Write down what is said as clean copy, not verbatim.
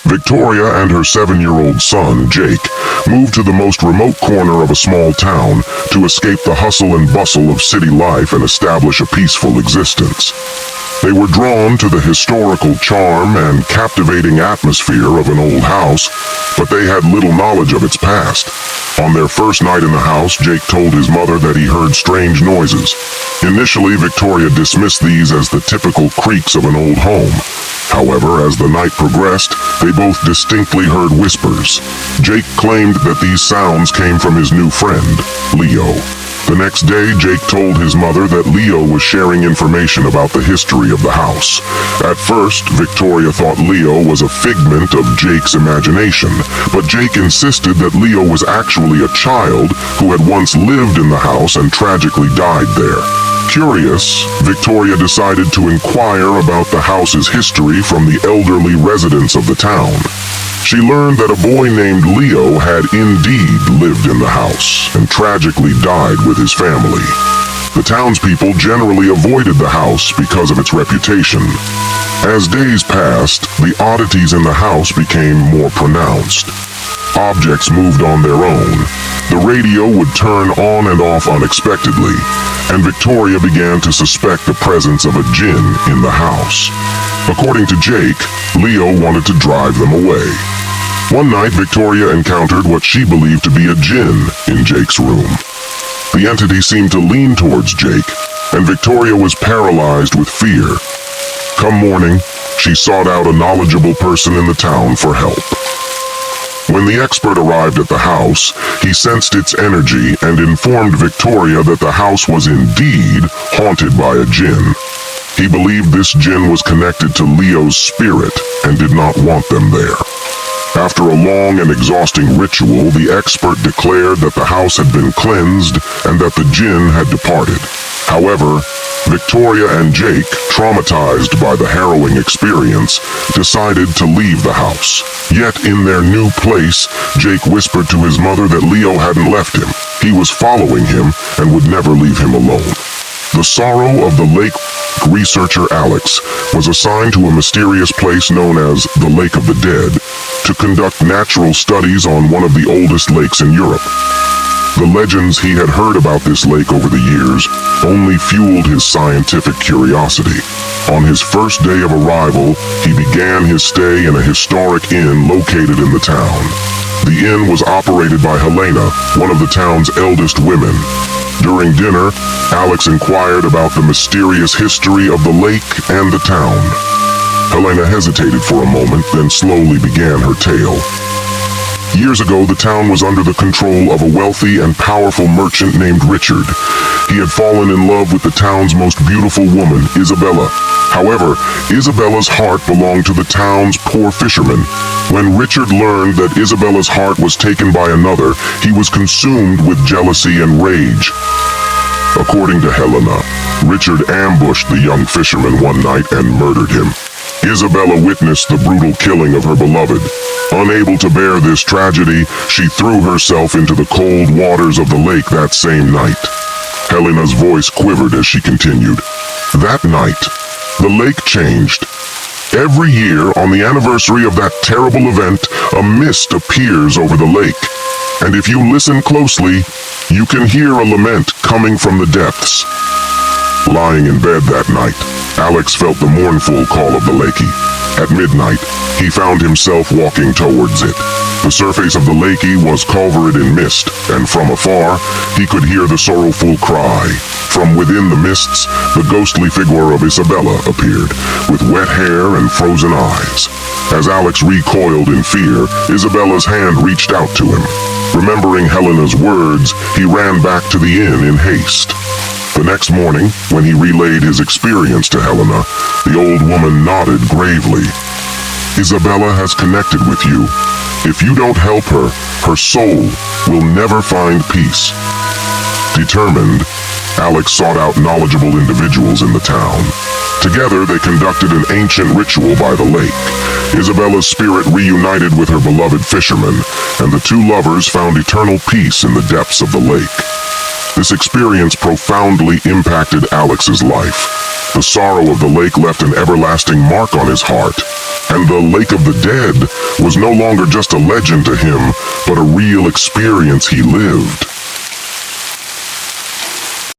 Victoria and her 7-year-old son, Jake, moved to the most remote corner of a small town to escape the hustle and bustle of city life and establish a peaceful existence. They were drawn to the historical charm and captivating atmosphere of an old house, but they had little knowledge of its past. On their first night in the house, Jake told his mother that he heard strange noises. Initially, Victoria dismissed these as the typical creaks of an old home. However, as the night progressed, they both distinctly heard whispers. Jake claimed that these sounds came from his new friend, Leo. The next day, Jake told his mother that Leo was sharing information about the history of the house. At first, Victoria thought Leo was a figment of Jake's imagination, but Jake insisted that Leo was actually a child who had once lived in the house and tragically died there. Curious, Victoria decided to inquire about the house's history from the elderly residents of the town. She learned that a boy named Leo had indeed lived in the house and tragically died with his family. The townspeople generally avoided the house because of its reputation. As days passed, the oddities in the house became more pronounced. Objects moved on their own. The radio would turn on and off unexpectedly, and Victoria began to suspect the presence of a djinn in the house. According to Jake, Leo wanted to drive them away. One night, Victoria encountered what she believed to be a djinn in Jake's room. The entity seemed to lean towards Jake, and Victoria was paralyzed with fear. Come morning, she sought out a knowledgeable person in the town for help. When the expert arrived at the house, he sensed its energy and informed Victoria that the house was indeed haunted by a djinn. He believed this djinn was connected to Leo's spirit and did not want them there. After a long and exhausting ritual, the expert declared that the house had been cleansed and that the djinn had departed. However, Victoria and Jake, traumatized by the harrowing experience, decided to leave the house. Yet in their new place, Jake whispered to his mother that Leo hadn't left him. He was following him and would never leave him alone. The sorrow of the lake researcher Alex was assigned to a mysterious place known as the Lake of the Dead to conduct natural studies on one of the oldest lakes in Europe. The legends he had heard about this lake over the years only fueled his scientific curiosity. On his first day of arrival, he began his stay in a historic inn located in the town. The inn was operated by Helena, one of the town's eldest women. During dinner, Alex inquired about the mysterious history of the lake and the town. Helena hesitated for a moment, then slowly began her tale. Years ago, the town was under the control of a wealthy and powerful merchant named Richard. He had fallen in love with the town's most beautiful woman, Isabella. However, Isabella's heart belonged to the town's poor fishermen. When Richard learned that Isabella's heart was taken by another, he was consumed with jealousy and rage. According to Helena, Richard ambushed the young fisherman one night and murdered him. Isabella witnessed the brutal killing of her beloved. Unable to bear this tragedy, she threw herself into the cold waters of the lake that same night. Helena's voice quivered as she continued. That night, the lake changed. Every year, on the anniversary of that terrible event, a mist appears over the lake. And if you listen closely, you can hear a lament coming from the depths. Lying in bed that night, Alex felt the mournful call of the lakey. At midnight, he found himself walking towards it. The surface of the lakey was covered in mist, and from afar, he could hear the sorrowful cry. From within the mists, the ghostly figure of Isabella appeared, with wet hair and frozen eyes. As Alex recoiled in fear, Isabella's hand reached out to him. Remembering Helena's words, he ran back to the inn in haste. The next morning, when he relayed his experience to Helena, the old woman nodded gravely. Isabella has connected with you. If you don't help her, her soul will never find peace. Determined, Alex sought out knowledgeable individuals in the town. Together, they conducted an ancient ritual by the lake. Isabella's spirit reunited with her beloved fisherman, and the two lovers found eternal peace in the depths of the lake. This experience profoundly impacted Alex's life. The sorrow of the lake left an everlasting mark on his heart, and the Lake of the Dead was no longer just a legend to him, but a real experience he lived.